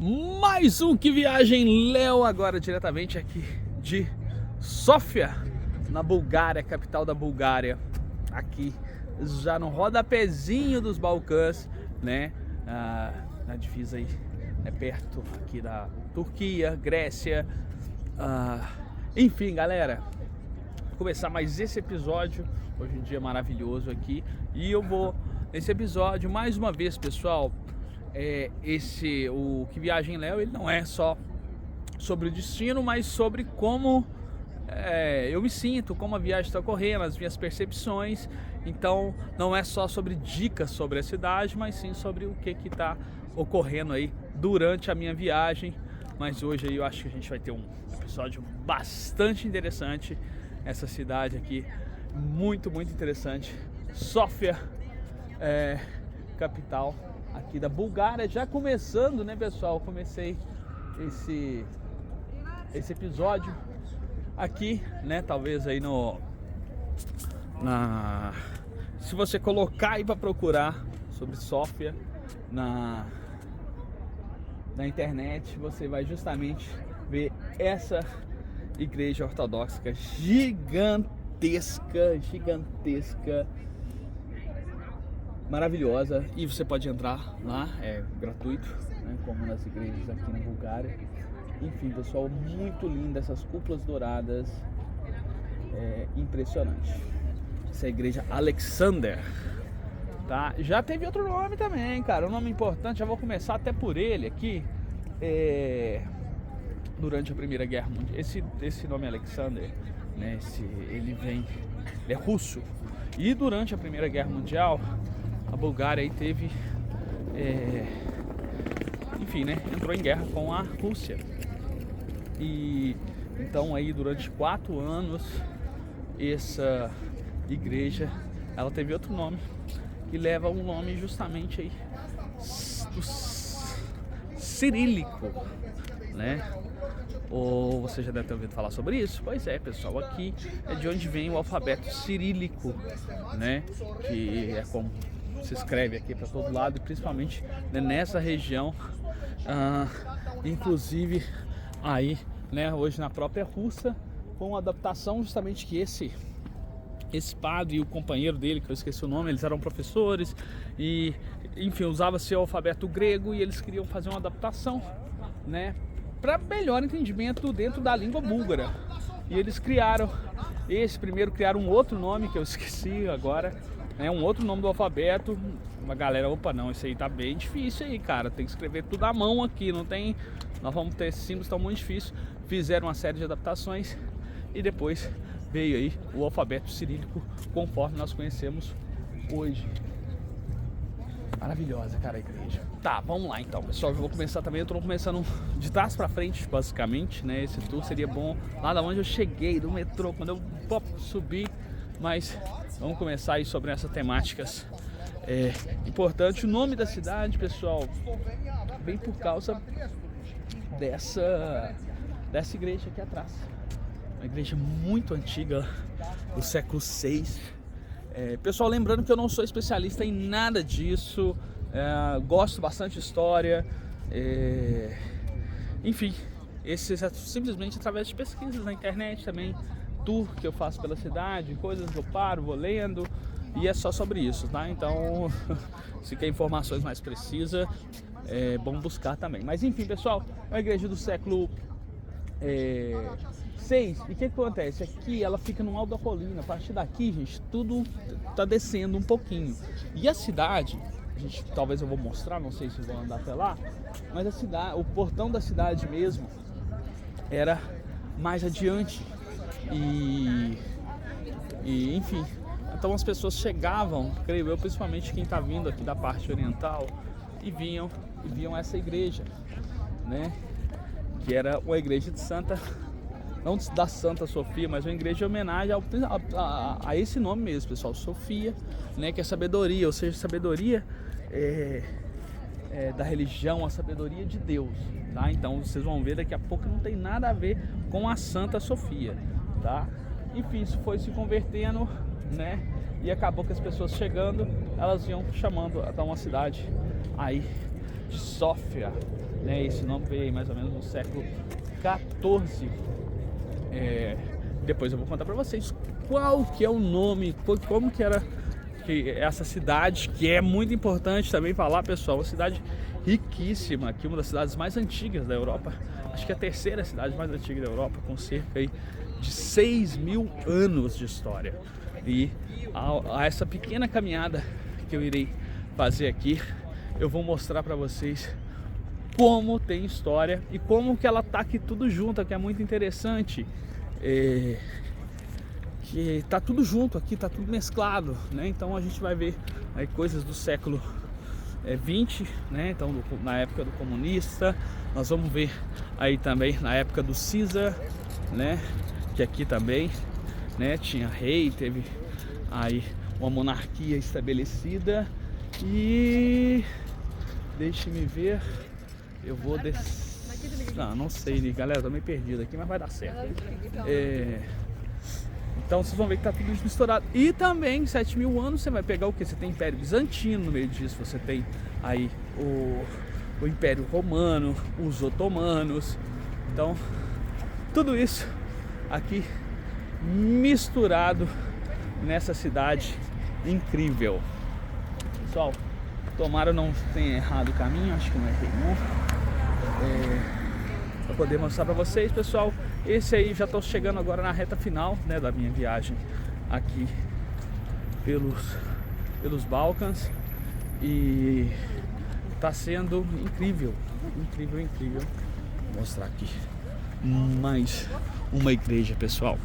Mais um Que Viagem Léo, agora diretamente aqui de Sófia, na Bulgária, capital da Bulgária. Aqui já no rodapézinho dos Balcãs, né? Na divisa aí, perto aqui da Turquia, Grécia. Enfim, galera, vou começar mais esse episódio. Hoje um dia maravilhoso aqui. E eu vou, nesse episódio, mais uma vez, pessoal, o Que Viagem Léo, ele não é só sobre o destino, mas sobre como eu me sinto, como a viagem está ocorrendo, as minhas percepções. Então não é só sobre dicas sobre a cidade, mas sim sobre o que está ocorrendo aí durante a minha viagem. Mas hoje aí eu acho que a gente vai ter um episódio bastante interessante. Essa cidade aqui, muito interessante. Sófia, capital aqui da Bulgária. Já começando, né, pessoal? Comecei esse episódio aqui, né? Talvez aí se você colocar aí para procurar sobre Sófia na internet, você vai justamente ver essa igreja ortodoxa gigantesca, maravilhosa, e você pode entrar lá, é gratuito, né, como nas igrejas aqui na Bulgária. Enfim, pessoal, muito linda, essas cúpulas douradas, impressionante. Essa é a igreja Alexander, tá? Já teve outro nome também, cara, um nome importante, já vou começar até por ele aqui. Durante a Primeira Guerra Mundial, esse nome Alexander, né, ele é russo, e durante a Primeira Guerra Mundial a Bulgária aí teve, enfim, né, entrou em guerra com a Rússia, e então aí durante 4 anos essa igreja, ela teve outro nome, que leva um nome justamente aí do cirílico, né? Ou você já deve ter ouvido falar sobre isso? Pois é, pessoal, aqui é de onde vem o alfabeto cirílico, né? Que é como se escreve aqui para todo lado, e principalmente, né, nessa região, inclusive aí, né, hoje na própria Rússia, com uma adaptação justamente que esse padre e o companheiro dele, que eu esqueci o nome, eles eram professores e, enfim, usava-se o alfabeto grego, e eles queriam fazer uma adaptação, né, para melhor entendimento dentro da língua búlgara. E eles criaram um outro nome que eu esqueci agora, um outro nome do alfabeto. Uma galera, opa, não, isso aí tá bem difícil aí, cara, tem que escrever tudo à mão aqui, não tem, nós vamos ter símbolos, tão muito difícil. Fizeram uma série de adaptações e depois veio aí o alfabeto cirílico conforme nós conhecemos hoje. Maravilhosa, cara, a igreja. Tá, vamos lá então, pessoal. Eu vou começar também, eu tô começando de trás pra frente, basicamente, né? Esse tour seria bom lá da onde eu cheguei, do metrô, quando eu subi. Mas vamos começar aí sobre essas temáticas. Importante, o nome da cidade, pessoal, vem por causa dessa igreja aqui atrás. Uma igreja muito antiga, do século VI. Pessoal, lembrando que eu não sou especialista em nada disso, gosto bastante de história, enfim, esses é simplesmente através de pesquisas na internet também, tour que eu faço pela cidade, coisas que eu paro, vou lendo, e é só sobre isso, tá? Então, se quer informações mais precisas, é bom buscar também. Mas enfim, pessoal, é uma igreja do século VI. E o que acontece? Aqui ela fica no alto da colina. A partir daqui, gente, tudo tá descendo um pouquinho. E a cidade, talvez eu vou mostrar, não sei se vou andar até lá, mas a cidade, o portão da cidade mesmo era mais adiante. E enfim, então as pessoas chegavam, creio eu, principalmente quem tá vindo aqui da parte oriental, e viam essa igreja, né? Que era uma igreja de não da Santa Sofia, mas uma igreja de homenagem a esse nome mesmo, pessoal, Sofia, né, que é sabedoria, ou seja, sabedoria da religião, a sabedoria de Deus, tá? Então vocês vão ver daqui a pouco, não tem nada a ver com a Santa Sofia, tá? Enfim, isso foi se convertendo, né, e acabou que as pessoas chegando, elas iam chamando a uma cidade aí de Sófia. né? Esse nome veio aí mais ou menos no século XIV. Depois eu vou contar para vocês qual que é o nome, como que era essa cidade, que é muito importante também falar, pessoal. Uma cidade riquíssima, aqui uma das cidades mais antigas da Europa, acho que é a terceira cidade mais antiga da Europa, com cerca aí de 6.000 anos de história. E a essa pequena caminhada que eu irei fazer aqui, eu vou mostrar para vocês como tem história e como que ela tá aqui tudo junto, que é muito interessante. Que tá tudo junto aqui, tá tudo mesclado, né? Então a gente vai ver aí coisas do século 20, né? Então na época do comunista, nós vamos ver aí também na época do Caesar, né? Que aqui também, né? Tinha rei, teve aí uma monarquia estabelecida. E deixe-me ver, eu vou não sei, galera, tô meio perdido aqui, mas vai dar certo. Então vocês vão ver que tá tudo misturado. E também 7.000 anos você vai pegar o que? Você tem Império Bizantino no meio disso, você tem aí o Império Romano, os Otomanos. Então tudo isso aqui misturado nessa cidade incrível. Pessoal, tomara eu não tenha errado o caminho, acho que não errei não. Para poder mostrar para vocês, pessoal, esse aí já estou chegando agora na reta final, né, da minha viagem aqui pelos Balcãs, e tá sendo incrível, incrível. Vou mostrar aqui mais uma igreja, pessoal.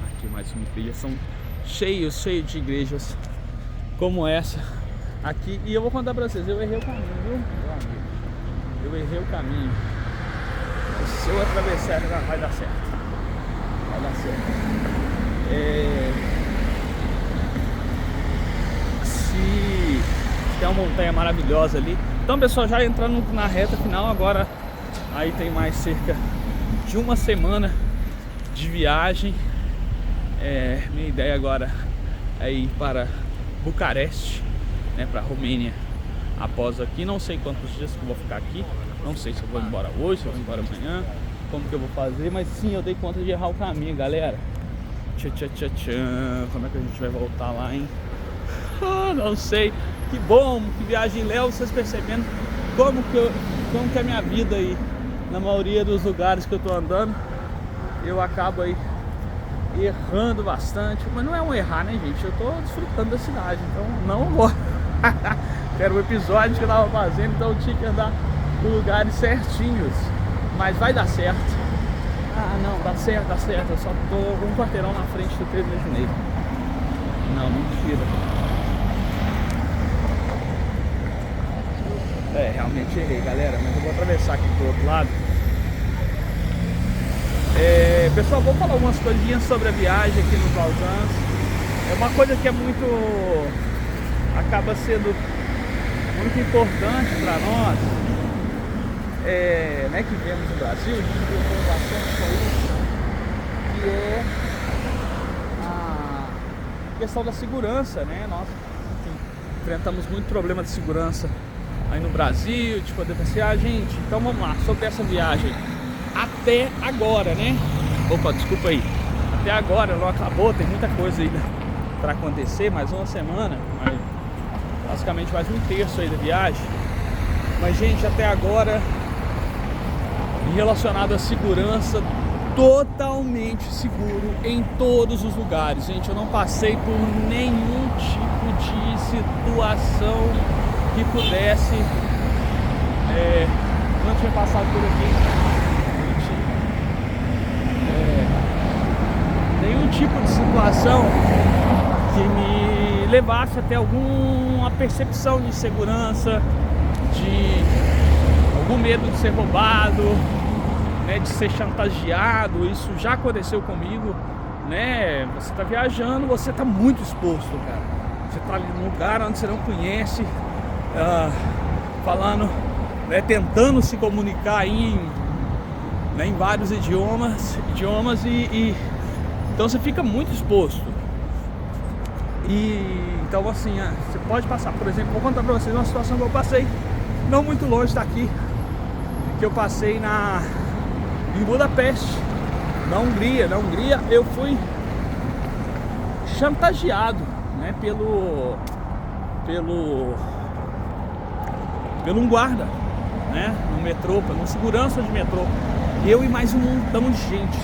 Aqui mais uma igreja, são cheios de igrejas como essa aqui. E eu vou contar pra vocês, eu errei o caminho, viu, meu amigo? Eu errei o caminho. Se eu atravessar, vai dar certo. Vai dar certo. Se tem uma montanha maravilhosa ali. Então, pessoal, já entrando na reta final agora, aí tem mais cerca de uma semana de viagem. Minha ideia agora é ir para Bucareste, né, para Romênia. Após aqui, não sei quantos dias que eu vou ficar aqui, não sei se eu vou embora hoje, se eu vou embora amanhã, como que eu vou fazer, mas sim, eu dei conta de errar o caminho, galera. Como é que a gente vai voltar lá, hein? Não sei. Que bom, que viagem leva, vocês percebendo como que é a minha vida aí. Na maioria dos lugares que eu tô andando, eu acabo aí errando bastante, mas não é um errar, né, gente? Eu tô desfrutando da cidade, então não vou. Era um episódio que eu tava fazendo, então eu tinha que andar por lugares certinhos, mas vai dar certo. Não, dá certo, eu só tô um quarteirão na frente do 13 de janeiro. Não, mentira. Realmente errei, galera, mas eu vou atravessar aqui pro outro lado. Pessoal, vou falar algumas coisinhas sobre a viagem aqui nos Balcãs. É uma coisa que é acaba sendo muito importante para nós, né, que vemos no Brasil, a gente viu bastante com isso, que é a questão da segurança, né? Nós, enfim, enfrentamos muito problema de segurança aí no Brasil, de poder pensar, gente, então vamos lá, sobre essa viagem. Até agora, né? Opa, desculpa aí. Até agora não acabou, tem muita coisa ainda para acontecer, mais uma semana, basicamente mais um terço aí da viagem. Mas, gente, até agora, relacionado à segurança, totalmente seguro em todos os lugares. Gente, eu não passei por nenhum tipo de situação que pudesse, não tinha passado por aqui. Nenhum tipo de situação que me levasse até alguma percepção de insegurança, de algum medo de ser roubado, né, de ser chantageado. Isso já aconteceu comigo, né? Você tá viajando, você tá muito exposto, cara. Você tá ali num lugar onde você não conhece, falando, né, tentando se comunicar em vários idiomas e então você fica muito exposto. E então assim, você pode passar, por exemplo, vou contar pra vocês uma situação que eu passei não muito longe daqui, que eu passei em Budapeste, na Hungria. Na Hungria eu fui chantageado, né, pelo um guarda, né, no metrô, pelo segurança de metrô. Eu e mais um montão de gente.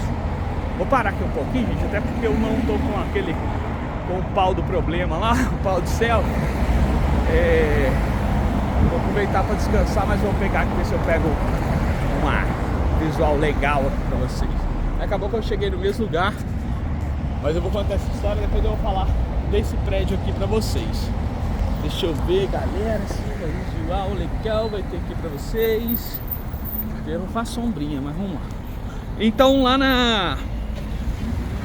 Vou parar aqui um pouquinho, gente, até porque eu não tô com o pau do problema lá, o pau do céu. Vou aproveitar para descansar, mas vou pegar aqui, ver se eu pego uma visual legal aqui para vocês. Acabou que eu cheguei no mesmo lugar, mas eu vou contar essa história, depois eu vou falar desse prédio aqui para vocês. Deixa eu ver, galera, assim, visual legal vai ter aqui para vocês. Eu não faço sombrinha, mas vamos lá. Então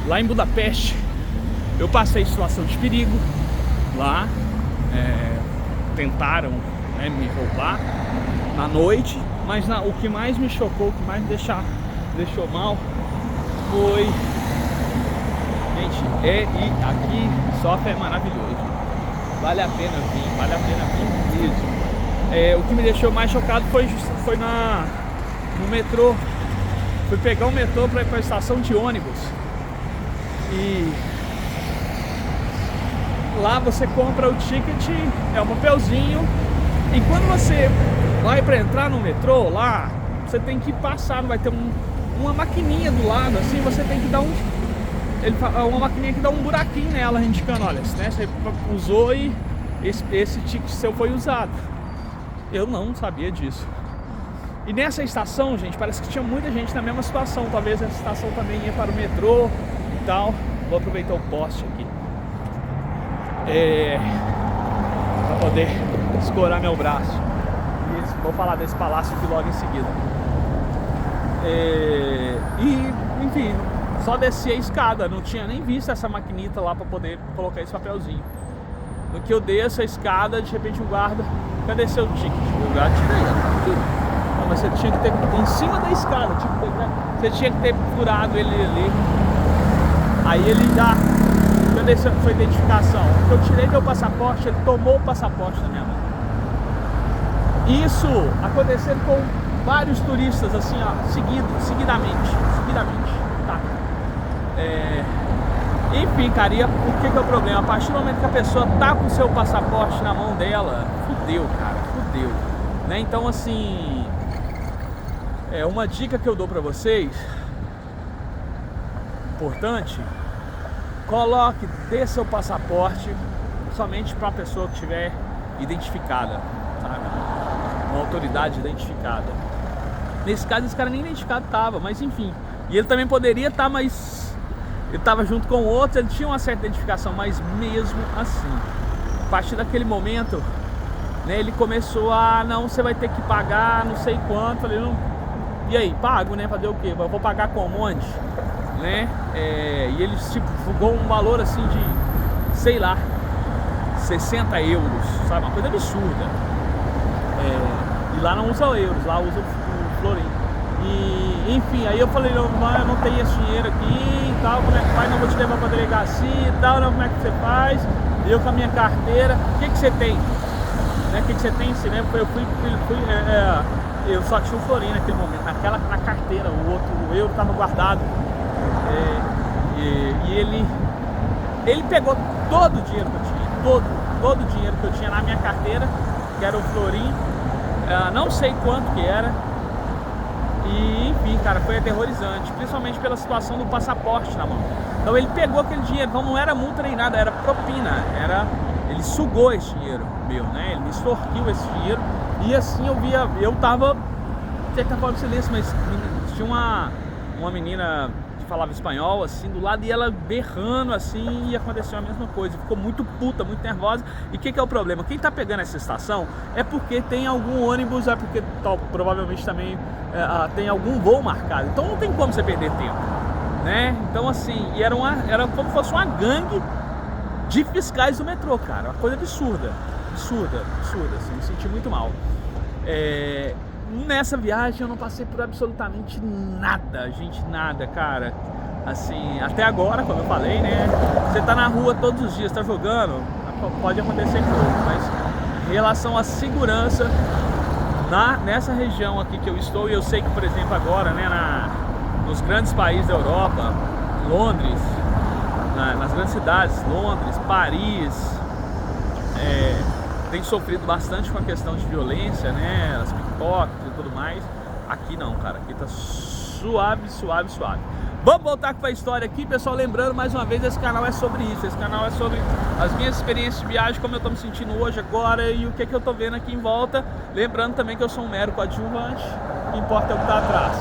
lá em Budapeste eu passei situação de perigo lá. Tentaram, né, me roubar na noite, mas o que mais me chocou, o que mais me deixou mal foi, gente, ir aqui Sofia é maravilhoso, vale a pena vir mesmo. O que me deixou mais chocado foi no metrô. Fui pegar o metrô para ir para a estação de ônibus e lá você compra o ticket, é um papelzinho, e quando você vai para entrar no metrô lá, você tem que passar, vai ter uma maquininha do lado, assim, você tem que dar uma maquininha que dá um buraquinho nela, indicando, olha, né, você usou e esse ticket seu foi usado. Eu não sabia disso. E nessa estação, gente, parece que tinha muita gente na mesma situação. Talvez essa estação também ia para o metrô e tal. Vou aproveitar o poste aqui para poder escorar meu braço. E vou falar desse palácio aqui logo em seguida. E, enfim, só desci a escada. Não tinha nem visto essa maquinita lá para poder colocar esse papelzinho. No que eu desço a escada, de repente o guarda, cadê seu ticket? O guarda, aqui. Mas você tinha que ter em cima da escada, você tinha que ter furado ele ali. Aí ele já, cadê sua identificação? Eu tirei meu passaporte, ele tomou o passaporte da minha mão. Isso acontecendo com vários turistas, assim, ó, seguidamente, tá? Enfim, cara, e o que é o problema? A partir do momento que a pessoa tá com o seu passaporte na mão dela, fudeu, cara, fudeu, né? Então, assim, uma dica que eu dou pra vocês, importante, dê seu passaporte somente para a pessoa que estiver identificada, sabe? Uma autoridade identificada. Nesse caso, esse cara nem identificado tava, mas enfim. E ele também poderia estar, mas ele estava junto com outros, ele tinha uma certa identificação, mas mesmo assim, a partir daquele momento, né, ele começou a, não, você vai ter que pagar não sei quanto. Falei, não. E aí, pago, né? Fazer o quê? Eu vou pagar como? Onde? Né? E ele tipo jogou um valor assim de, sei lá, 60 euros, sabe? Uma coisa absurda. E lá não usa euros, lá usa o florim. E enfim, aí eu falei, não tenho esse dinheiro aqui e tal, como é que faz? Não vou te levar pra delegacia e tal, não, como é que você faz? Eu com a minha carteira, o que você tem? Né? O que você tem? Assim, né? Eu só tinha o florim naquele momento, na carteira, o euro estava guardado. E ele pegou todo o dinheiro que eu tinha, todo o dinheiro que eu tinha na minha carteira, que era o florim, não sei quanto que era. E enfim, cara, foi aterrorizante, principalmente pela situação do passaporte na mão. Então ele pegou aquele dinheiro, então não era multa nem nada, era propina, ele sugou esse dinheiro meu, né? Ele me extorquiu esse dinheiro. E assim eu tava, sei que tá falando silêncio, mas tinha uma menina que falava espanhol, assim, do lado, e ela berrando, assim, e aconteceu a mesma coisa. Ficou muito puta, muito nervosa. E o que é o problema? Quem tá pegando essa estação é porque tem algum ônibus, é porque provavelmente também tem algum voo marcado. Então não tem como você perder tempo, né? Então assim, e era como se fosse uma gangue de fiscais do metrô, cara. Uma coisa absurda, assim, me senti muito mal. Nessa viagem eu não passei por absolutamente nada, gente, nada, cara. assim, até agora, como eu falei, né? Você tá na rua todos os dias, tá jogando, pode acontecer coisa, mas em relação à segurança nessa região aqui que eu estou, e eu sei que, por exemplo, agora, né, nos grandes países da Europa, Londres, nas grandes cidades, Londres, Paris, tem sofrido bastante com a questão de violência, né, as pickpockets e tudo mais. Aqui não, cara, aqui tá suave, suave, suave. Vamos voltar com a história aqui, pessoal. Lembrando mais uma vez, esse canal é sobre isso. Esse canal é sobre as minhas experiências de viagem, como eu tô me sentindo hoje, agora, e o que eu tô vendo aqui em volta. Lembrando também que eu sou um mero coadjuvante, o que importa é o que tá atrás.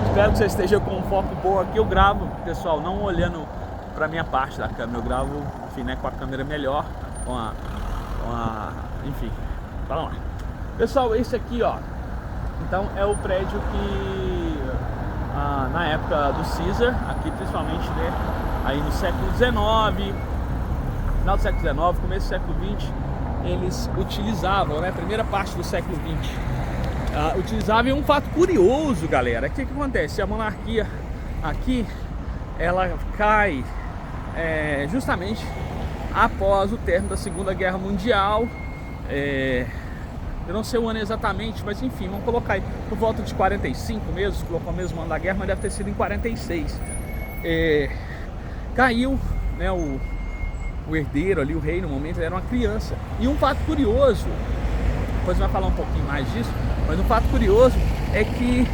Espero que você esteja com um foco bom aqui. Eu gravo, pessoal, não olhando pra minha parte da câmera, eu gravo, enfim, né, com a câmera melhor, enfim, vamos lá. Pessoal, esse aqui, ó, então é o prédio que na época do Caesar, aqui principalmente, né, aí no século XIX, final do século XIX, começo do século XX, eles utilizavam, né, primeira parte do século XX, utilizavam. E um fato curioso, galera, o que acontece? A monarquia aqui, ela cai justamente após o término da Segunda Guerra Mundial. Eu não sei o ano exatamente, mas enfim, vamos colocar aí por volta de 45 mesmo, colocou o mesmo ano da guerra, mas deve ter sido em 46. Caiu, né, o herdeiro ali, o rei, no momento ele era uma criança. E um fato curioso, depois vai falar um pouquinho mais disso, mas um fato curioso é que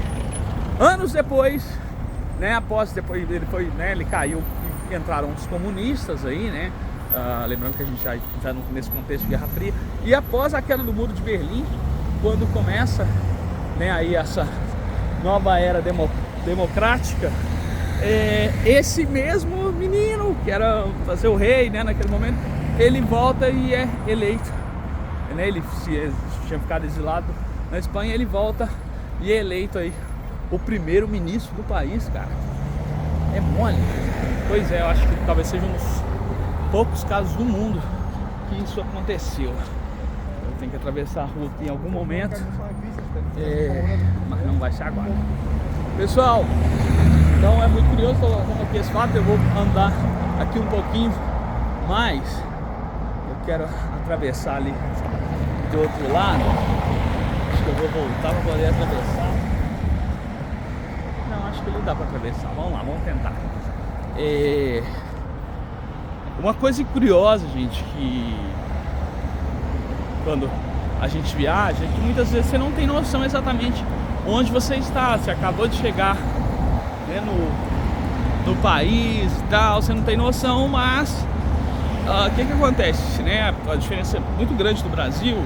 anos depois, né, depois ele foi, né, ele caiu e entraram os comunistas aí, né? Lembrando que a gente já está nesse contexto de Guerra Fria. E após a queda do Muro de Berlim, quando começa, né, aí essa nova era democrática, esse mesmo menino que era fazer o rei, né, naquele momento, ele volta e é eleito, né? Ele tinha ficado exilado na Espanha, ele volta e é eleito aí o primeiro ministro do país, cara. É mole. Pois é, eu acho que talvez seja um dos poucos casos do mundo que isso aconteceu. Eu tenho que atravessar a rua aqui em algum momento, mas não vai ser agora. Pessoal, então é muito curioso, estou fazendo aqui esse fato. Eu vou andar aqui um pouquinho mais. Eu quero atravessar ali do outro lado. Acho que eu vou voltar para poder atravessar. Não, acho que ele dá para atravessar. Vamos lá, vamos tentar. Uma coisa curiosa, gente, que quando a gente viaja, é que muitas vezes você não tem noção exatamente onde você está. Você acabou de chegar, né, no país e tal, você não tem noção, mas o que acontece, né? A diferença é muito grande do Brasil,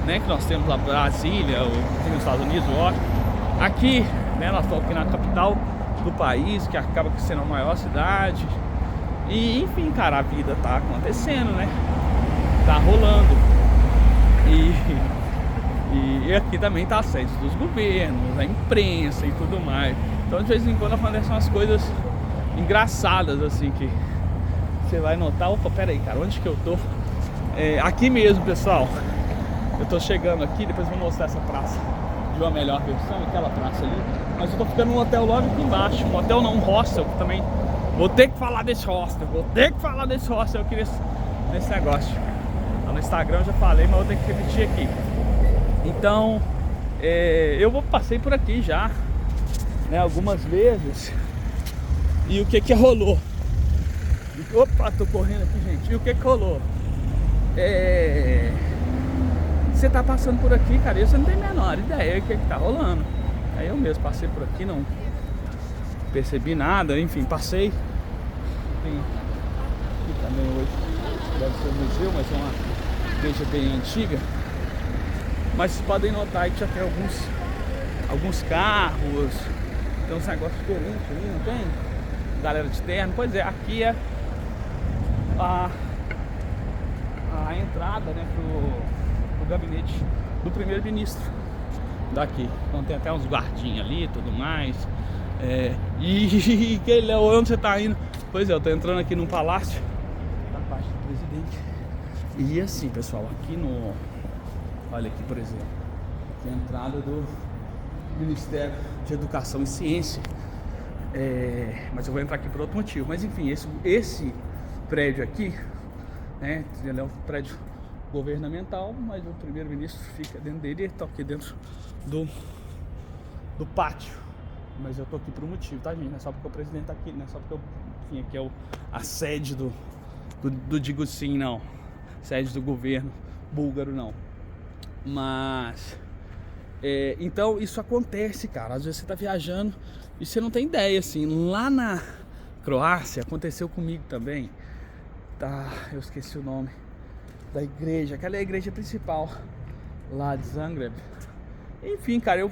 né, que nós temos lá Brasília, tem nos Estados Unidos, Washington. Aqui, né, nós estamos aqui na capital do país, que acaba sendo a maior cidade. E enfim, cara, a vida tá acontecendo, né? Tá rolando. E aqui também tá a sede dos governos, a imprensa e tudo mais. Então de vez em quando acontecem umas coisas engraçadas assim que você vai notar. Opa, pera aí, cara, onde que eu tô? Aqui mesmo, pessoal. Eu tô chegando aqui, depois eu vou mostrar essa praça de uma melhor versão, aquela praça ali. Mas eu tô ficando num hotel logo aqui embaixo. Um hotel não, um hostel também. Vou ter que falar desse hostel, aqui nesse negócio. No Instagram eu já falei, mas vou ter que repetir aqui. Então, eu passei por aqui já, né, algumas vezes. E o que rolou? Opa, tô correndo aqui, gente. E o que rolou? Você tá passando por aqui, cara, e você não tem a menor ideia do que tá rolando. Aí eu mesmo passei por aqui, não percebi nada, enfim, passei. Tem aqui também hoje, deve ser um museu, mas é uma igreja bem antiga. Mas vocês podem notar que já tem alguns carros, tem uns negócios diferentes ali, não tem? Galera de terno. Pois é, aqui é a entrada, né, pro gabinete do primeiro-ministro daqui. Então tem até uns guardinhas ali e tudo mais. E onde você tá indo? Pois é, eu tô entrando aqui num palácio da parte do presidente. E assim, pessoal, aqui olha aqui, por exemplo, aqui é a entrada do Ministério de Educação e Ciência. Mas eu vou entrar aqui por outro motivo. Mas enfim, esse prédio aqui, né, ele é um prédio governamental, mas o primeiro-ministro fica dentro dele e está aqui dentro do pátio. Mas eu tô aqui por um motivo, tá, gente? Não é só porque o presidente tá aqui, não é só porque aqui é a sede do digo sim, não. Sede do governo búlgaro, não. Mas então isso acontece, cara. Às vezes você tá viajando e você não tem ideia, assim. Lá na Croácia aconteceu comigo também. Tá, eu esqueci o nome da igreja, aquela é a igreja principal lá de Zagreb. Enfim, cara, eu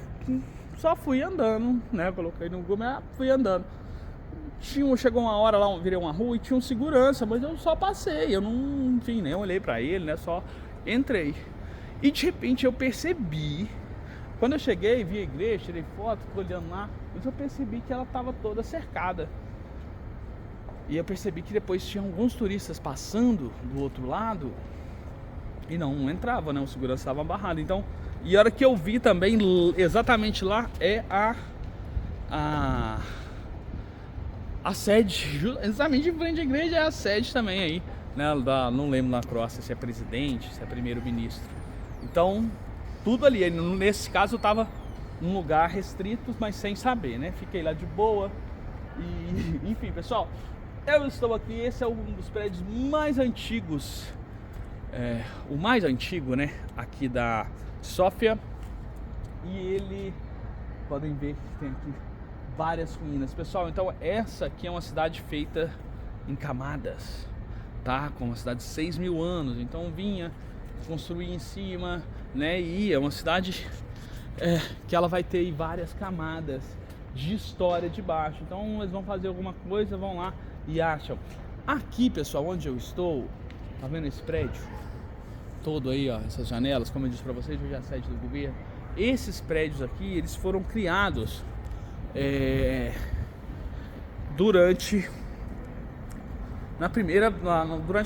só fui andando, né? Eu coloquei no Google, mas fui andando. Chegou uma hora lá, virei uma rua e tinha um segurança, mas eu só passei, eu não, enfim, nem olhei pra ele, né? Só entrei. E de repente eu percebi, quando eu cheguei, vi a igreja, tirei foto, fiquei olhando lá, mas eu percebi que ela tava toda cercada. E eu percebi que depois tinha alguns turistas passando do outro lado e não entrava, né? O segurança estava amarrado. Então, e a hora que eu vi também, exatamente lá, é a sede, exatamente em frente à igreja, é a sede também aí, né? Não lembro na Croácia se é presidente, se é primeiro-ministro. Então, tudo ali. Nesse caso eu tava num lugar restrito, mas sem saber, né? Fiquei lá de boa. E, enfim, pessoal, eu estou aqui. Esse é um dos prédios mais antigos, o mais antigo, né? Aqui da Sófia. E ele, podem ver que tem aqui várias ruínas, pessoal. Então essa aqui é uma cidade feita em camadas, tá? Com uma cidade de 6.000 anos. Então vinha construir em cima, né? E é uma cidade que ela vai ter aí várias camadas de história debaixo. Então eles vão fazer alguma coisa, vão lá e acham. Aqui, pessoal, onde eu estou, tá vendo esse prédio todo aí, ó, essas janelas, como eu disse pra vocês, hoje é a sede do governo. Esses prédios aqui, eles foram criados durante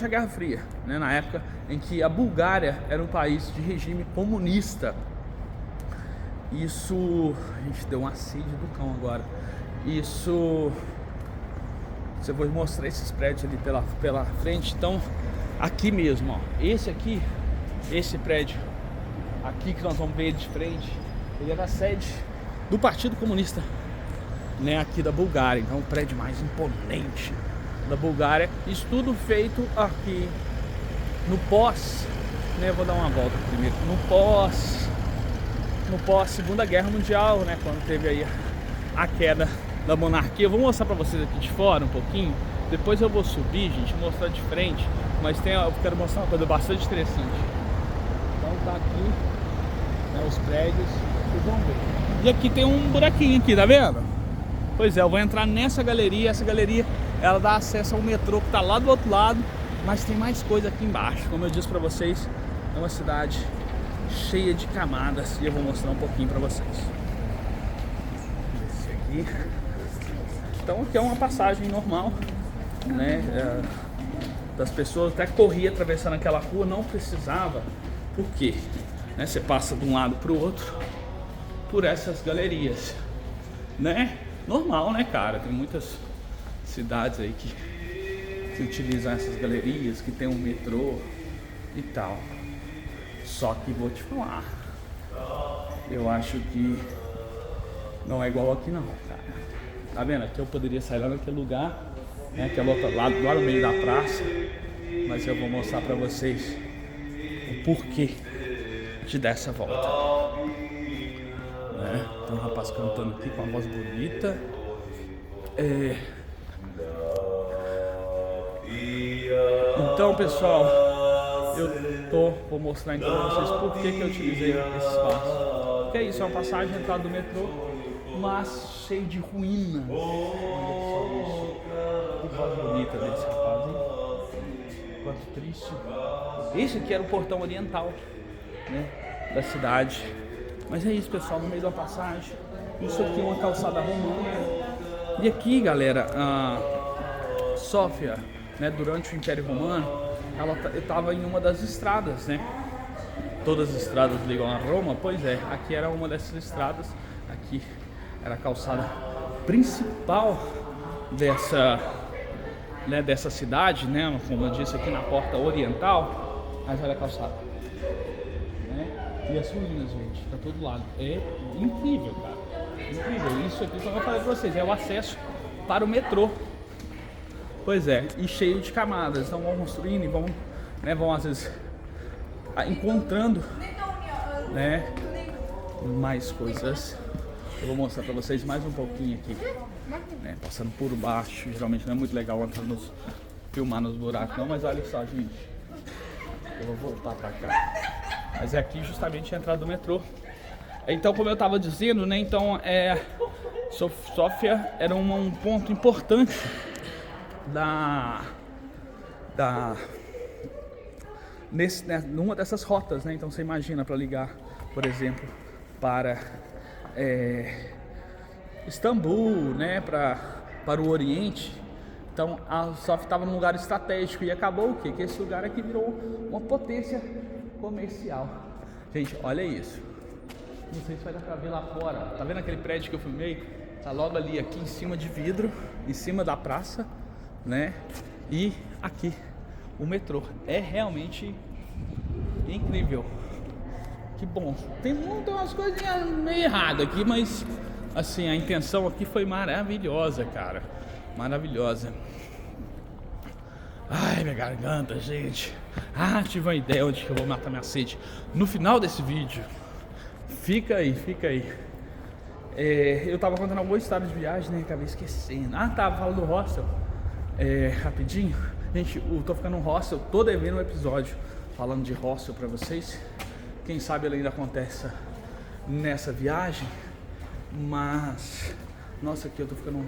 a Guerra Fria, né? Na época em que a Bulgária era um país de regime comunista. Isso, a gente deu uma sede do cão agora. Isso, eu vou mostrar esses prédios ali pela frente. Então, aqui mesmo, ó, esse prédio aqui que nós vamos ver ele de frente, ele era a sede do Partido Comunista, né, aqui da Bulgária. Então, o prédio mais imponente da Bulgária. Isso tudo feito aqui no pós, né, vou dar uma volta primeiro, no pós Segunda Guerra Mundial, né, quando teve aí a queda da monarquia. Eu vou mostrar pra vocês aqui de fora um pouquinho, depois eu vou subir, gente, mostrar de frente, mas eu quero mostrar uma coisa bastante interessante. Então tá aqui, né, os prédios, vocês vão ver. E aqui tem um buraquinho aqui, tá vendo? Pois é, eu vou entrar nessa galeria. Essa galeria, ela dá acesso ao metrô que tá lá do outro lado, mas tem mais coisa aqui embaixo. Como eu disse pra vocês, é uma cidade cheia de camadas e eu vou mostrar um pouquinho pra vocês. Esse aqui. Então aqui é uma passagem normal, né? Das pessoas, até corria atravessando aquela rua, não precisava. Por quê? Né? Você passa de um lado para o outro por essas galerias, né? Normal, né, cara? Tem muitas cidades aí que utilizam essas galerias, que tem um metrô e tal. Só que vou te falar, eu acho que não é igual aqui não, cara. Tá vendo? Aqui eu poderia sair lá naquele lugar, né? Aquele outro lado, lá no meio da praça. Mas eu vou mostrar pra vocês o porquê de dar essa volta, né? Tem um rapaz cantando aqui com uma voz bonita. Então, pessoal, vou mostrar então pra vocês por que eu utilizei esse espaço. Porque é isso, é uma passagem de entrada do metrô, mas cheio de ruínas. Olha só isso. Que voz bonita desse rapaz, hein? Quanto triste. Esse aqui era o portão oriental, né, da cidade. Mas é isso, pessoal, no meio da passagem. Isso aqui é uma calçada romana. E aqui, galera, a Sófia, né, durante o Império Romano, ela estava em uma das estradas, né? Todas as estradas ligam a Roma, pois é, aqui era uma dessas estradas. Aqui era a calçada principal dessa, né, dessa cidade, né, como eu disse aqui na porta oriental. Mas olha a calçada, né? E as ruínas, gente, pra todo lado. É incrível, cara. Incrível. Isso aqui, como eu falei pra vocês, é o acesso para o metrô. Pois é, e cheio de camadas. Então vão construindo e vão, né, vão às vezes encontrando, né, mais coisas. Eu vou mostrar pra vocês mais um pouquinho aqui, né, passando por baixo. Geralmente não é muito legal entrar filmar nos buracos não, mas olha só, gente. Eu vou voltar pra cá. Mas é aqui justamente a entrada do metrô. Então, como eu tava dizendo, né, então Sofia era um ponto importante numa dessas rotas, né? Então você imagina, para ligar, por exemplo, para Istambul, né? Para o Oriente. Então a Sofia estava num lugar estratégico e acabou o quê? Que esse lugar aqui virou uma potência comercial. Gente, olha isso. Não sei se vai dar pra ver lá fora. Tá vendo aquele prédio que eu filmei? Tá logo ali, aqui em cima de vidro, em cima da praça, né? E aqui o metrô. É realmente incrível. Que bom. Tem umas coisinhas meio erradas aqui, mas assim, a intenção aqui foi maravilhosa, cara. Maravilhosa. Ai, minha garganta, gente. Tive uma ideia onde que eu vou matar minha sede. No final desse vídeo. Fica aí, fica aí. Eu tava contando alguma história de viagem, né? Acabei esquecendo. Tava falando do hostel. Rapidinho. Gente, eu tô ficando no hostel. Tô devendo um episódio falando de hostel pra vocês. Quem sabe ele ainda aconteça nessa viagem. Mas, nossa, aqui eu tô ficando...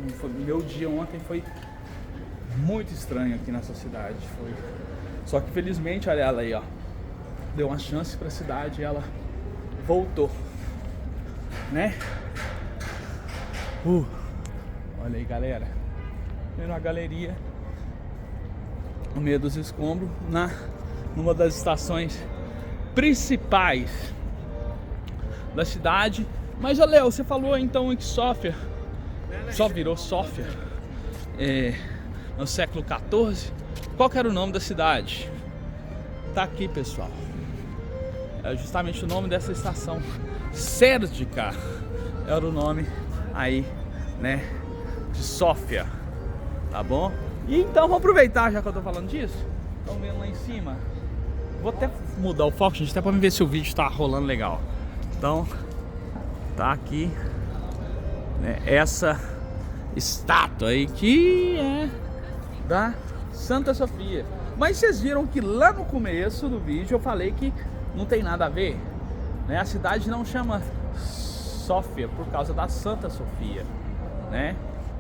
Meu dia ontem foi muito estranho aqui nessa cidade. Só que felizmente, olha ela aí, ó. Deu uma chance pra cidade e ela voltou, né? Olha aí, galera. Vendo a galeria no meio dos escombros, numa das estações principais da cidade. Mas, olha, Léo, você falou então que Sofia só virou Sofia no século XIV. Qual que era o nome da cidade? Tá aqui, pessoal. É justamente o nome dessa estação. Serdica era o nome aí, né, de Sofia, tá bom? E então vamos aproveitar, já que eu tô falando disso. Estão vendo lá em cima? Vou até mudar o foco, gente, até pra ver se o vídeo tá rolando legal. Então, tá aqui, né, essa estátua aí que é da Santa Sofia. Mas vocês viram que lá no começo do vídeo eu falei que não tem nada a ver, né? A cidade não chama Sofia por causa da Santa Sofia, né?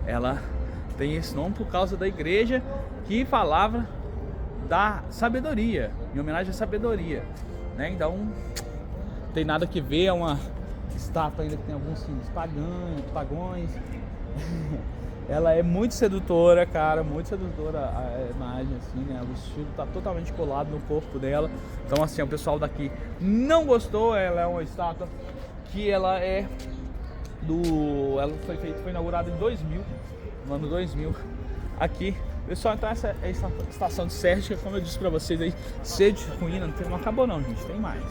Ela tem esse nome por causa da igreja que falava da sabedoria, em homenagem à sabedoria, né? Então, não tem nada que ver, é uma estátua ainda que tem alguns símbolos pagões. Ela é muito sedutora, cara, muito sedutora a imagem, assim, né? O vestido tá totalmente colado no corpo dela. Então, assim, o pessoal daqui não gostou. Ela é uma estátua que ela foi inaugurada em 2000, no ano 2000, aqui. Pessoal, então essa é a estação de Serdica, como eu disse pra vocês aí, sede, ruína, não acabou não, gente, tem mais.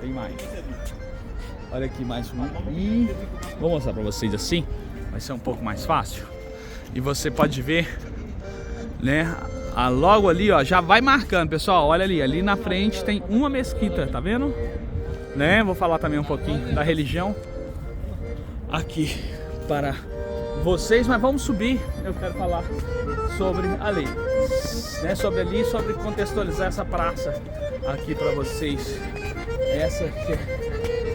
Tem mais. Olha aqui mais um. E vou mostrar pra vocês assim. Vai ser um pouco mais fácil. E você pode ver, né? Logo ali, ó, já vai marcando, pessoal. Olha ali na frente tem uma mesquita, tá vendo? Né? Vou falar também um pouquinho da religião aqui para vocês, mas vamos subir. Eu quero falar sobre ali, né? Sobre contextualizar essa praça aqui para vocês. Essa aqui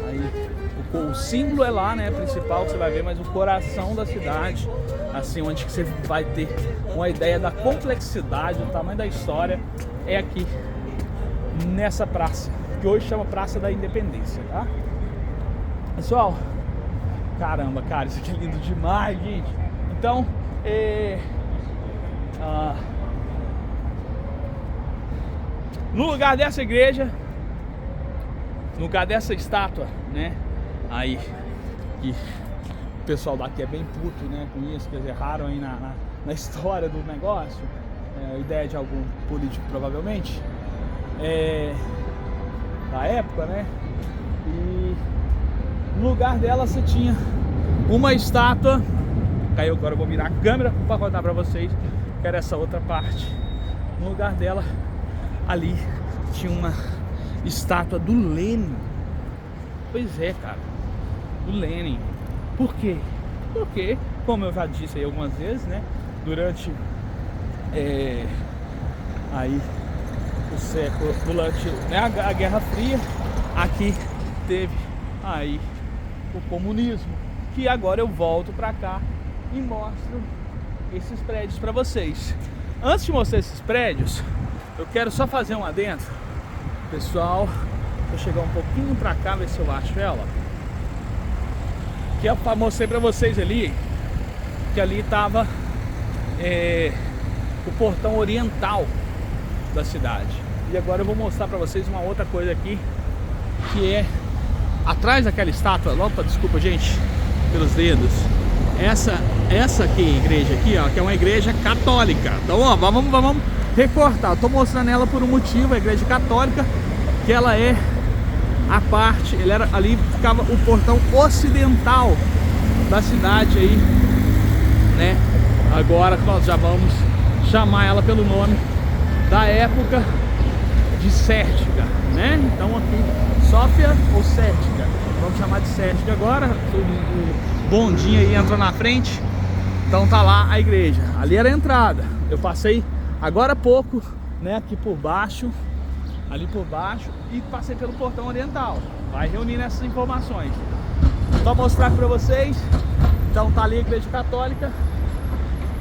aí. O símbolo é lá, né, principal que você vai ver, mas o coração da cidade, assim, onde que você vai ter uma ideia da complexidade, do tamanho da história, é aqui nessa praça, que hoje chama Praça da Independência, tá? Pessoal, caramba, cara, isso aqui é lindo demais, gente. Então, no lugar dessa igreja, no lugar dessa estátua, né, aí que pessoal daqui é bem puto, né, com isso, que eles erraram aí na história do negócio, ideia de algum político provavelmente, da época, né, e no lugar dela você tinha uma estátua, caiu, agora eu vou virar a câmera para contar para vocês, que era essa outra parte, no lugar dela, ali, tinha uma estátua do Lenin. Pois é, cara, do Lenin. Por quê? Porque, como eu já disse aí algumas vezes, né, durante aí o século, durante, né, a Guerra Fria, aqui teve aí o comunismo, que agora eu volto pra cá e mostro esses prédios pra vocês. Antes de mostrar esses prédios, eu quero só fazer um adendo, pessoal. Vou chegar um pouquinho pra cá, ver se eu acho ela. Que eu mostrei pra vocês ali, que ali tava o portão oriental da cidade. E agora eu vou mostrar pra vocês uma outra coisa aqui, que é atrás daquela estátua. Opa, desculpa, gente, pelos dedos. Essa aqui, igreja aqui, ó, que é uma igreja católica. Então, ó, vamos recortar. Eu tô mostrando ela por um motivo, a igreja católica, que ela é a parte, ele era, ali ficava o portão ocidental da cidade aí, né? Agora nós já vamos chamar ela pelo nome da época de Sértica, né? Então aqui, Sófia ou Sértica, vamos chamar de Sértica agora. O bondinho aí entrou na frente, então tá lá a igreja. Ali era a entrada. Eu passei agora há pouco, né? Aqui por baixo, ali por baixo, e passei pelo portão oriental. Vai reunindo essas informações. Só mostrar para vocês. Então tá ali a igreja católica,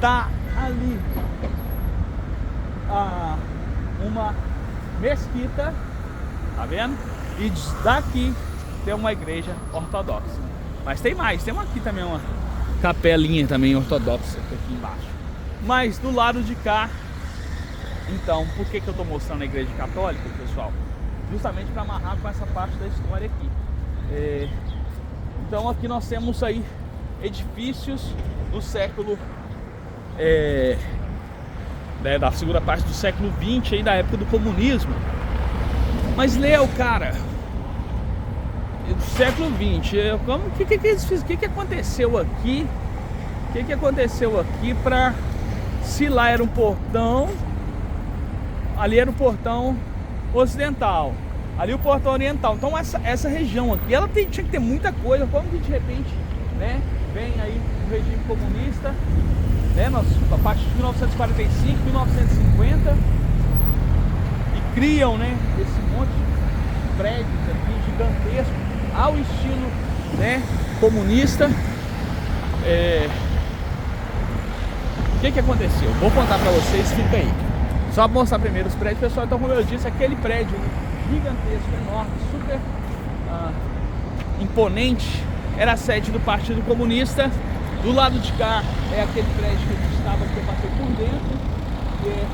tá ali uma mesquita, tá vendo? E daqui tem uma igreja ortodoxa. Mas tem mais, tem aqui também uma capelinha também ortodoxa aqui embaixo. Mas do lado de cá, então, por que eu tô mostrando a igreja católica, pessoal? Justamente para amarrar com essa parte da história aqui. Então aqui nós temos aí edifícios do século da segunda parte do século XX, aí da época do comunismo. Mas Léo, cara, do século XX, o que aconteceu aqui? O que aconteceu aqui para, se lá era um portão, ali era o portão ocidental, ali o portão oriental. Então essa região aqui, ela tinha que ter muita coisa. Como que de repente, né, vem aí o regime comunista, né, a partir de 1945, 1950, e criam, né, esse monte de prédios aqui gigantescos ao estilo, né, comunista. O que aconteceu? Vou contar pra vocês, fica aí. Só mostrar primeiro os prédios, pessoal. Então, como eu disse, aquele prédio gigantesco, enorme, super imponente, era a sede do Partido Comunista. Do lado de cá é aquele prédio que eu estava, que eu passei por dentro, que é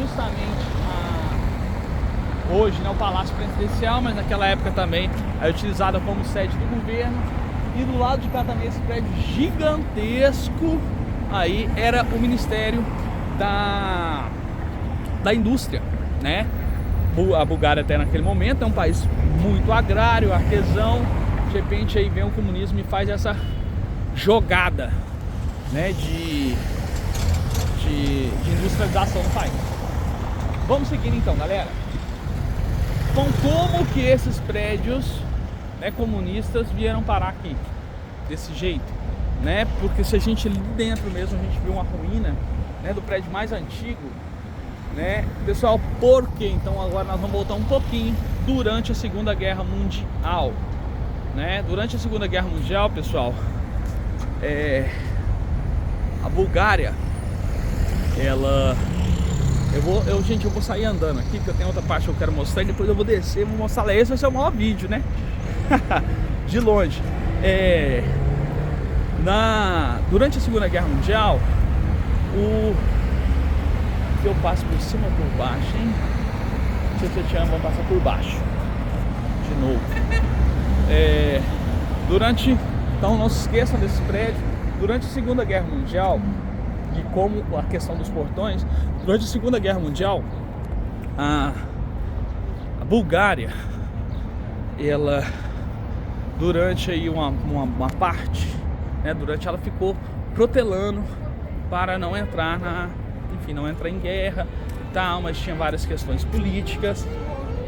justamente hoje, né, o Palácio Presidencial, mas naquela época também é utilizada como sede do governo. E do lado de cá também esse prédio gigantesco aí era o Ministério da Indústria, né? A Bulgária até naquele momento é um país muito agrário, artesão. De repente aí vem o comunismo e faz essa jogada, né, de industrialização no país. Vamos seguir então, galera. Bom, como que esses prédios, né, comunistas vieram parar aqui desse jeito, né? Porque se a gente ali dentro mesmo a gente viu uma ruína, né, do prédio mais antigo, né, pessoal. Por quê? Então agora nós vamos voltar um pouquinho durante a Segunda Guerra Mundial, né? Durante a Segunda Guerra Mundial, pessoal, a Bulgária, ela, gente, eu vou sair andando aqui, porque eu tenho outra parte que eu quero mostrar, e depois eu vou descer, vou mostrar lá. Esse vai ser o maior vídeo, né? De longe. Durante a Segunda Guerra Mundial, eu passo por cima ou por baixo, hein? Não sei se eu te amo, vamos passar por baixo de novo. Durante Então não se esqueçam desse prédio. Durante a Segunda Guerra Mundial, e como a questão dos portões, durante a Segunda Guerra Mundial, a Bulgária, ela, durante aí uma parte, né, durante ela ficou protelando para não entrar não entrar em guerra e tal, mas tinha várias questões políticas.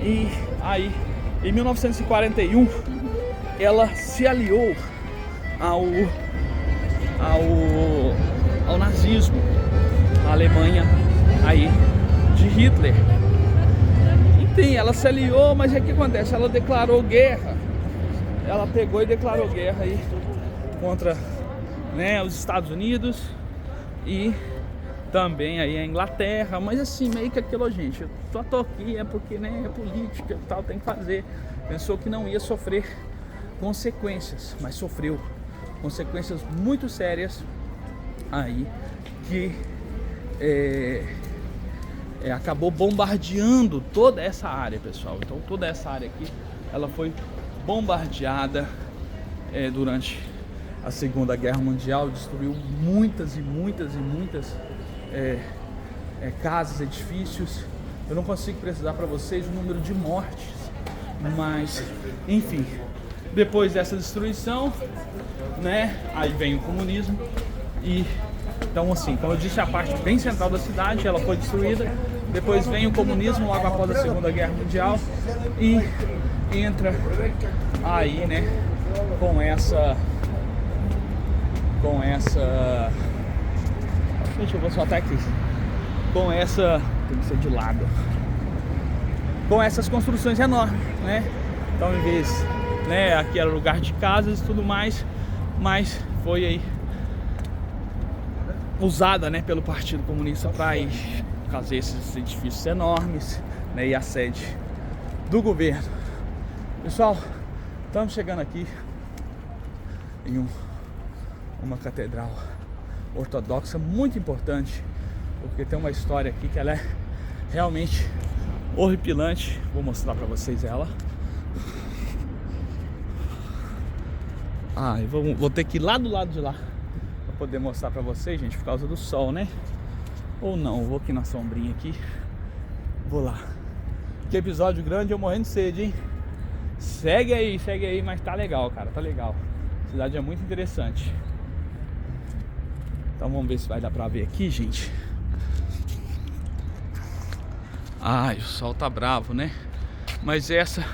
E aí, em 1941, ela se aliou ao nazismo, a Alemanha aí de Hitler. Enfim, ela se aliou, mas o que acontece? Ela declarou guerra. Ela pegou e declarou guerra aí contra, né, os Estados Unidos e também aí a Inglaterra. Mas assim, meio que aquilo, gente, eu só tô aqui é porque, né, é política e tal, tem que fazer. Pensou que não ia sofrer consequências, mas sofreu consequências muito sérias aí, que acabou bombardeando toda essa área, pessoal. Então toda essa área aqui, ela foi bombardeada durante a Segunda Guerra Mundial, destruiu muitas casas, edifícios. Eu não consigo precisar para vocês o número de mortes, mas enfim, depois dessa destruição, né, aí vem o comunismo. E então, assim, como eu disse, a parte bem central da cidade, ela foi destruída. Depois vem o comunismo logo após a Segunda Guerra Mundial e entra aí, né, com essa gente, eu vou soltar aqui, com essa, tem que ser de lado, com essas construções enormes, né? Então, em vez, né, aqui era lugar de casas e tudo mais, mas foi aí usada, né, pelo Partido Comunista para fazer esses edifícios enormes, né, e a sede do governo. Pessoal, estamos chegando aqui em uma catedral ortodoxa muito importante, porque tem uma história aqui que ela é realmente horripilante. Vou mostrar para vocês ela. Eu vou ter que ir lá do lado de lá para poder mostrar para vocês, gente, por causa do sol, né? Ou não, vou aqui na sombrinha aqui. Vou lá. Que episódio grande, eu morrendo de sede, hein? Segue aí, mas tá legal, cara, tá legal. A cidade é muito interessante. Então vamos ver se vai dar pra ver aqui, gente. O sol tá bravo, né? Mas essa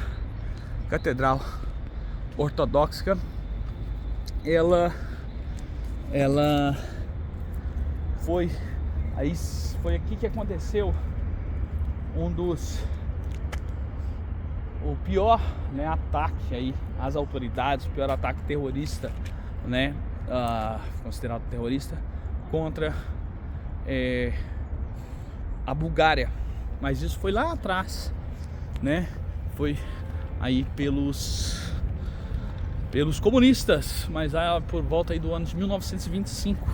catedral ortodoxa, ela foi aqui que aconteceu o pior, né, ataque aí às autoridades, o pior ataque terrorista, né, considerado terrorista, contra a Bulgária. Mas isso foi lá atrás, né? Foi aí pelos comunistas, mas por volta aí do ano de 1925.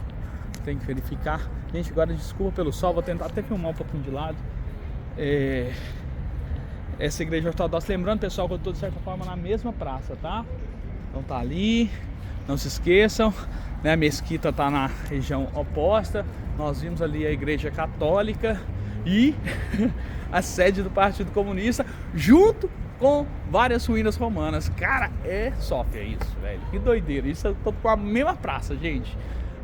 Tem que verificar. Gente, agora desculpa pelo sol, vou tentar até filmar um pouquinho de lado. Essa igreja ortodoxa, lembrando, pessoal, que eu estou de certa forma na mesma praça, tá? Então tá ali, não se esqueçam, né? A mesquita tá na região oposta. Nós vimos ali a igreja católica e a sede do Partido Comunista, junto com várias ruínas romanas. Cara, é Sófia isso, velho. Que doideira. Isso eu tô com a mesma praça, gente,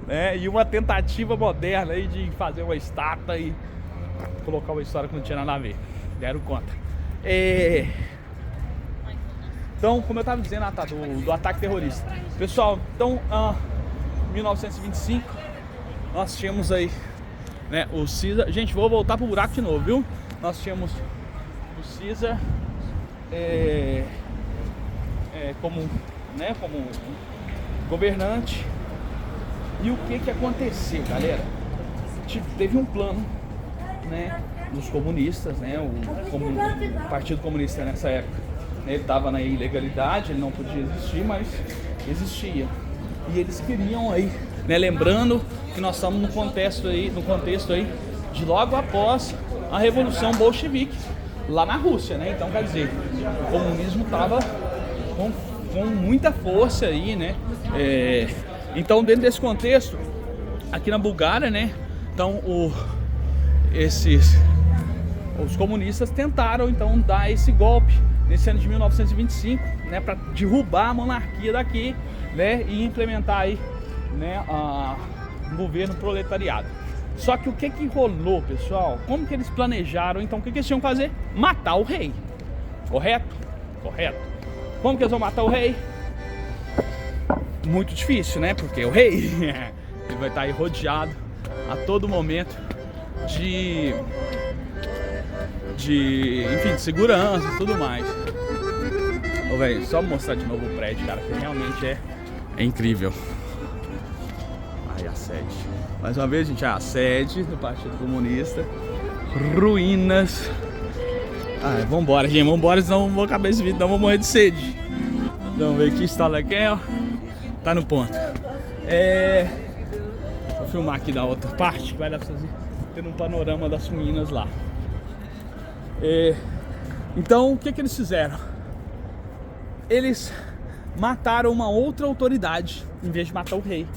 né? E uma tentativa moderna aí de fazer uma estátua e colocar uma história que não tinha nada a ver. Deram conta. Então, como eu estava dizendo, do ataque terrorista. Pessoal, então, em 1925, nós tínhamos aí, né, o Caesar. Gente, vou voltar pro buraco de novo, viu? Nós tínhamos o Caesar como governante. E o que aconteceu, galera? Teve um plano, né, dos comunistas, né, o Partido Comunista nessa época, né, ele estava na ilegalidade, ele não podia existir, mas existia. E eles queriam aí, né, lembrando que nós estamos no contexto aí de logo após a Revolução Bolchevique lá na Rússia, né? Então, quer dizer, o comunismo estava com muita força aí, né? Então, dentro desse contexto, aqui na Bulgária, né? Então, os comunistas tentaram então dar esse golpe nesse ano de 1925, né? Para derrubar a monarquia daqui, né? E implementar aí, né? Um governo proletariado. Só que o que rolou, pessoal? Como que eles planejaram? Então, o que eles tinham que fazer? Matar o rei. Correto? Correto. Como que eles vão matar o rei? Muito difícil, né? Porque o rei ele vai estar aí rodeado a todo momento de segurança e tudo mais. Ô, velho, só mostrar de novo o prédio, cara, que realmente é incrível. Aí a sede. Mais uma vez, gente, a sede do Partido Comunista. Ruínas. Vambora, gente, vambora, senão não vou acabar esse vídeo, não vou morrer de sede. Vamos ver aqui, instala aqui, ó. Tá no ponto. Vou filmar aqui da outra parte, que vai dar pra vocês terem um panorama das ruínas lá. Então, o que eles fizeram? Eles mataram uma outra autoridade, em vez de matar o rei.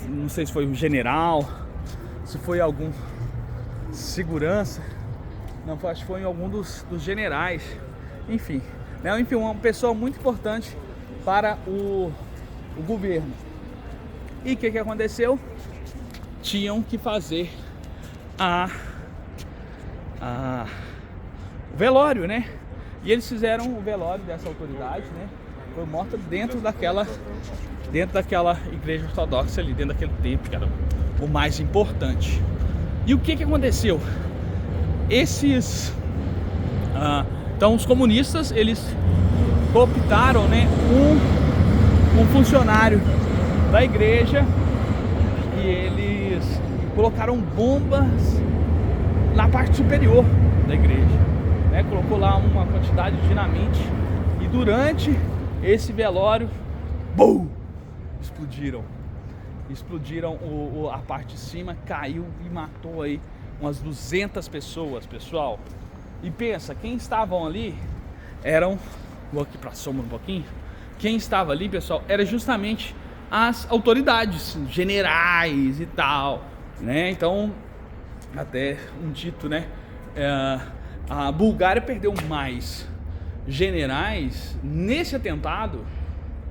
Não sei se foi um general, se foi algum segurança. Não, acho que foi em algum dos generais. Enfim, né? Enfim, uma pessoa muito importante para o governo. E o que aconteceu? Tinham que fazer o velório, né? E eles fizeram o velório dessa autoridade, né? Foi morta dentro daquela igreja ortodoxa ali, dentro daquele templo, que era o mais importante. E o que aconteceu? Então os comunistas, eles cooptaram, né, um funcionário da igreja e eles colocaram bombas na parte superior da igreja, né? Colocou lá uma quantidade de dinamite e durante esse velório, BUM! Explodiram a parte de cima, caiu e matou aí umas 200 pessoas, pessoal. E pensa, quem estavam ali vou aqui pra sombra um pouquinho. Quem estava ali, pessoal, era justamente as autoridades, generais e tal, né? Então, até um dito, né? A Bulgária perdeu mais generais nesse atentado,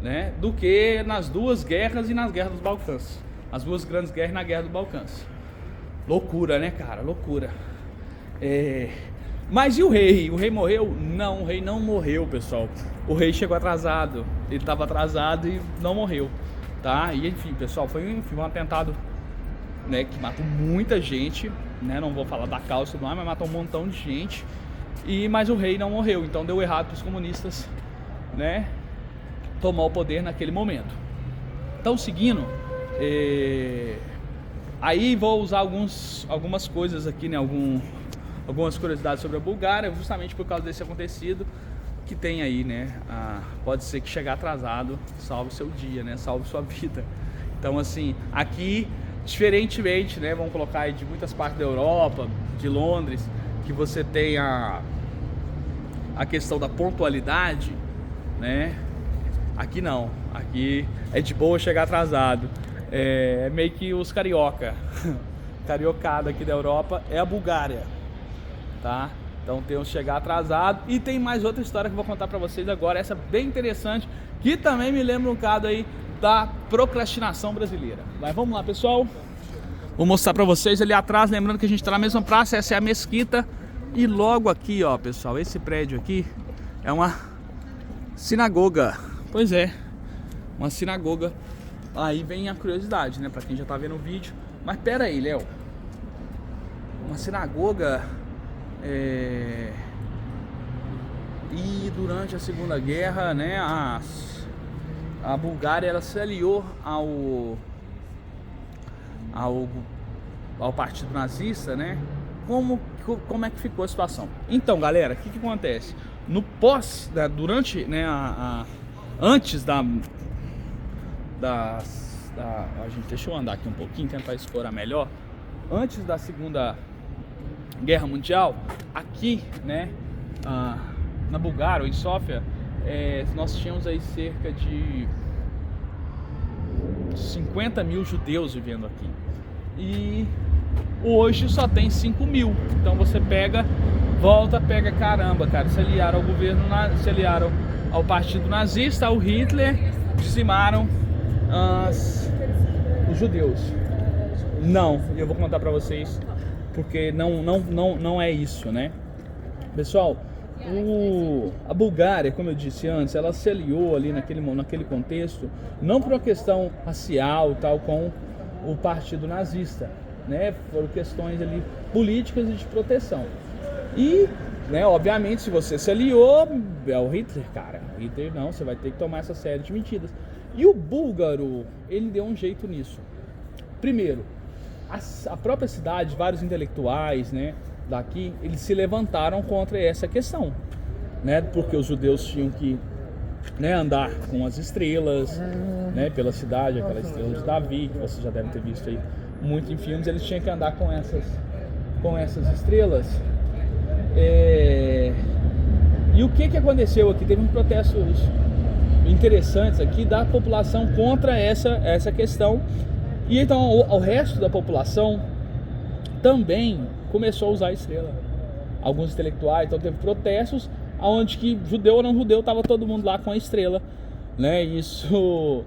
né, do que nas duas guerras e nas guerras dos Balcãs. As duas grandes guerras e na guerra dos Balcãs. Loucura, né, cara? Loucura. Mas e o rei? O rei morreu? Não, o rei não morreu, pessoal. O rei chegou atrasado. Ele estava atrasado e não morreu, tá? E enfim, pessoal, foi um atentado, né, que matou muita gente, né? Não vou falar da causa do mar, mas matou um montão de gente. Mas o rei não morreu, então deu errado para os comunistas, né, tomar o poder naquele momento. Então, seguindo, aí vou usar algumas coisas aqui, né, algumas curiosidades sobre a Bulgária, justamente por causa desse acontecido que tem aí, né? Pode ser que chegar atrasado salve seu dia, né? Salve sua vida. Então, assim, aqui, diferentemente, né? Vamos colocar aí de muitas partes da Europa, de Londres, que você tem a questão da pontualidade, né? Aqui não, aqui é de boa chegar atrasado. É meio que os cariocada aqui da Europa é a Bulgária, tá? Então tem o chegar atrasado. E tem mais outra história que eu vou contar pra vocês agora, essa bem interessante, que também me lembra um bocado aí da procrastinação brasileira. Mas vamos lá, pessoal. Vou mostrar pra vocês ali atrás, lembrando que a gente tá na mesma praça, essa é a mesquita. E logo aqui, ó, pessoal, esse prédio aqui é uma sinagoga. Pois é, uma sinagoga. Aí vem a curiosidade, né, pra quem já tá vendo o vídeo. Mas pera aí, Léo. Uma sinagoga. E durante a Segunda Guerra, né, a Bulgária, ela se aliou ao partido nazista, né? Como é que ficou a situação? Então, galera, o que acontece? No durante, né, antes gente, deixa eu andar aqui um pouquinho, tentar explorar melhor. Antes da Segunda Guerra Mundial, aqui, né, na Bulgária, ou em Sófia, nós tínhamos aí cerca de 50 mil judeus vivendo aqui. E hoje só tem 5 mil. Então você pega, caramba, cara, se aliaram ao governo, se aliaram ao partido nazista, ao Hitler, dizimaram os judeus. Não, eu vou contar pra vocês, porque não é isso, né? Pessoal, a Bulgária, como eu disse antes, ela se aliou ali naquele contexto, não por uma questão racial, tal, com o partido nazista, né? Foram questões ali políticas e de proteção. E, né, obviamente, se você se aliou, é o Hitler, cara. Hitler não, você vai ter que tomar essa série de medidas. E o búlgaro, ele deu um jeito nisso. Primeiro, a própria cidade, vários intelectuais, né, daqui, eles se levantaram contra essa questão, né, porque os judeus tinham que, né, andar com as estrelas, né, pela cidade, aquela estrela de Davi, que vocês já devem ter visto aí muito em filmes, eles tinham que andar com essas estrelas. E o que aconteceu aqui? Teve uns protestos interessantes aqui da população contra essa questão. E então o resto da população também começou a usar a estrela. Alguns intelectuais, então teve protestos onde que judeu ou não judeu, estava todo mundo lá com a estrela, né? Isso,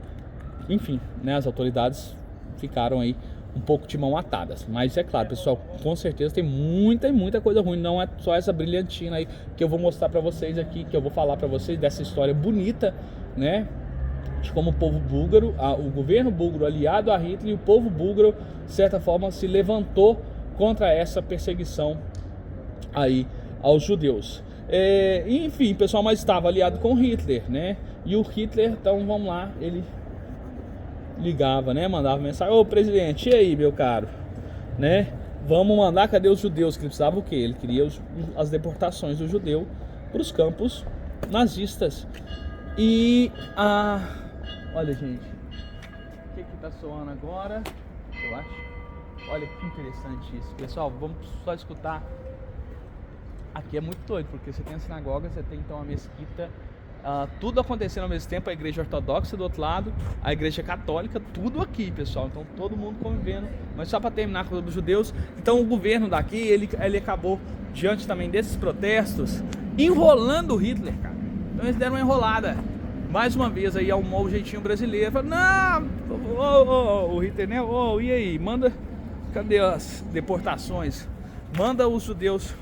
enfim, né? As autoridades ficaram aí um pouco de mão atadas. Mas é claro, pessoal, com certeza tem muita coisa ruim. Não é só essa brilhantina aí que eu vou mostrar pra vocês aqui, que eu vou falar pra vocês dessa história bonita, né? De como o povo búlgaro, o governo búlgaro aliado a Hitler, e o povo búlgaro, de certa forma, se levantou contra essa perseguição aí aos judeus. Enfim, pessoal, mas estava aliado com Hitler, né? E o Hitler, então vamos lá, ele ligava, né? Mandava mensagem: ô presidente, e aí, meu caro, né? Vamos mandar, cadê os judeus? Que ele precisava o quê? Ele queria as deportações do judeu para os campos nazistas. E olha, gente, o que tá soando agora? Eu acho. Olha que interessante isso, pessoal. Vamos só escutar. Aqui é muito doido, porque você tem a sinagoga, você tem então a mesquita, tudo acontecendo ao mesmo tempo, a igreja ortodoxa do outro lado, a igreja católica, tudo aqui, pessoal. Então todo mundo convivendo. Mas só para terminar com os judeus, então o governo daqui, ele acabou, diante também desses protestos, enrolando o Hitler, cara. Então eles deram uma enrolada, mais uma vez aí, ao jeitinho brasileiro. Falaram: não, o Hitler, né? E aí, manda, cadê as deportações? Manda os judeus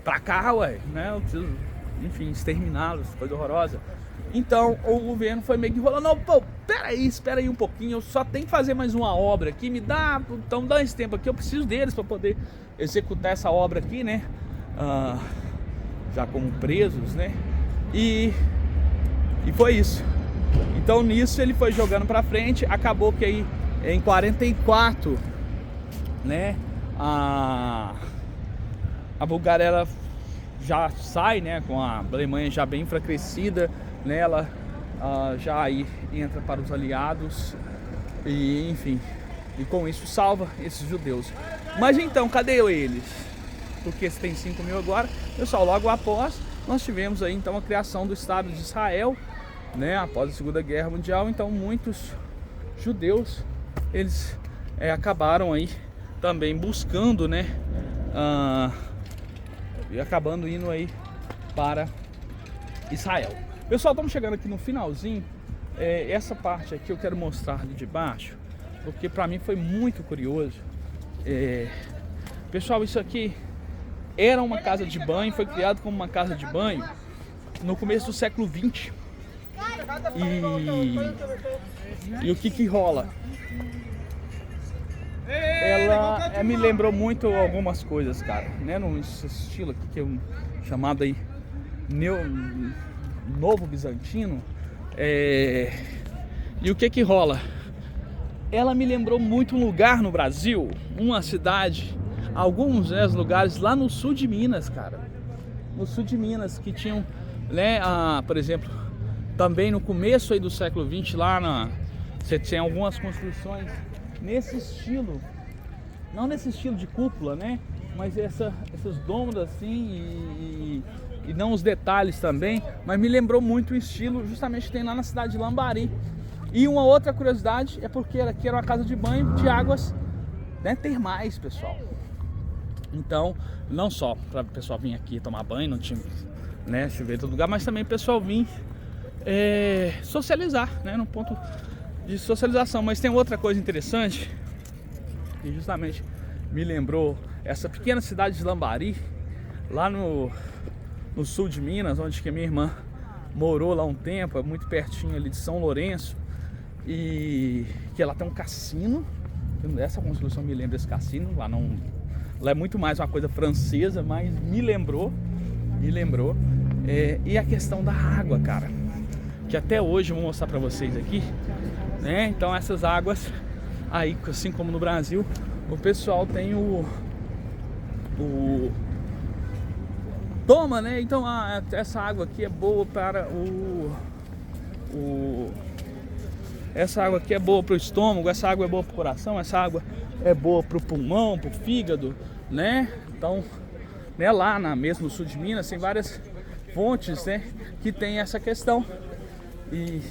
pra cá, ué, né? Eu preciso, enfim, exterminá-los, coisa horrorosa. Então o governo foi meio que enrolando: não, pô, espera aí um pouquinho, eu só tenho que fazer mais uma obra aqui, então dá esse tempo aqui, eu preciso deles para poder executar essa obra aqui, né? Já como presos, né? E foi isso. Então nisso ele foi jogando pra frente. Acabou que aí em 44, né, a Bulgária, ela já sai, né, com a Alemanha já bem enfraquecida, né? Ela já aí entra para os aliados e, enfim, e com isso salva esses judeus. Mas então, cadê eles? Porque se tem 5 mil agora, pessoal, logo após nós tivemos aí então a criação do Estado de Israel, né, após a Segunda Guerra Mundial. Então muitos judeus, eles acabaram aí também buscando, né, e acabando indo aí para Israel. Pessoal, estamos chegando aqui no finalzinho. Essa parte aqui eu quero mostrar ali de baixo, porque para mim foi muito curioso. Pessoal, isso aqui era uma casa de banho, foi criado como uma casa de banho no começo do século XX. E o que rola? Ela me lembrou muito algumas coisas, cara, né? Num estilo aqui que é chamado aí Novo Bizantino. E o que rola? Ela me lembrou muito um lugar no Brasil, uma cidade, alguns, né, lugares lá no sul de Minas, cara. No sul de Minas, que tinham, né, por exemplo, também no começo aí do século XX, você tem algumas construções nesse estilo, não nesse estilo de cúpula, né, mas esses domos assim e não os detalhes também, mas me lembrou muito o estilo justamente que tem lá na cidade de Lambari. E uma outra curiosidade é porque aqui era uma casa de banho de águas, né, termais, pessoal. Então, não só para o pessoal vir aqui tomar banho, não tinha, né, chuveiro em todo lugar, mas também o pessoal vir socializar, né, num ponto de socialização. Mas tem outra coisa interessante que justamente me lembrou essa pequena cidade de Lambari, lá no sul de Minas, onde que minha irmã morou lá um tempo, é muito pertinho ali de São Lourenço, e que ela tem um cassino. Essa construção me lembra esse cassino. Lá é muito mais uma coisa francesa, mas me lembrou. E a questão da água, cara, que até hoje eu vou mostrar pra vocês aqui, né? Então essas águas aí, assim como no Brasil, o pessoal tem toma, né? Então essa água aqui é boa para essa água aqui é boa para o estômago, essa água é boa para o coração, essa água é boa para o pulmão, para o fígado, né? Então, né, lá mesmo no sul de Minas tem várias fontes, né, que tem essa questão. E,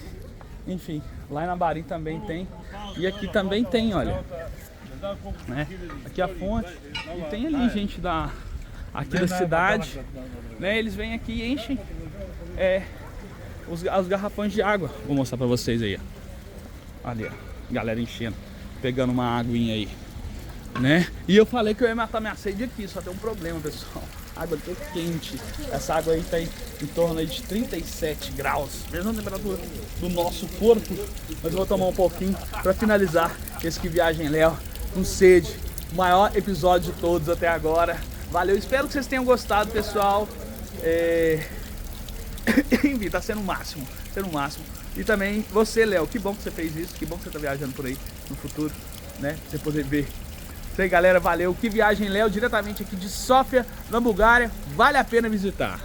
enfim, lá em Lambari também tem. E aqui também tem, olha, né? Aqui a fonte. E tem ali gente aqui da cidade, né? Eles vêm aqui e enchem os garrafões de água. Vou mostrar pra vocês aí, ó. Ali, ó, galera enchendo, pegando uma aguinha aí, né? E eu falei que eu ia matar minha sede aqui, só tem um problema, pessoal. A água aqui é quente. Essa água aí tá em torno aí de 37 graus, mesma temperatura do nosso corpo. Mas eu vou tomar um pouquinho pra finalizar esse Que Viagem Léo com sede. O maior episódio de todos até agora. Valeu, espero que vocês tenham gostado, pessoal. Enfim, tá sendo o máximo, E também você, Léo, que bom que você fez isso, que bom que você tá viajando por aí no futuro, né? Pra você poder ver. Isso aí, galera, valeu. Que Viagem Léo, diretamente aqui de Sófia, na Bulgária. Vale a pena visitar.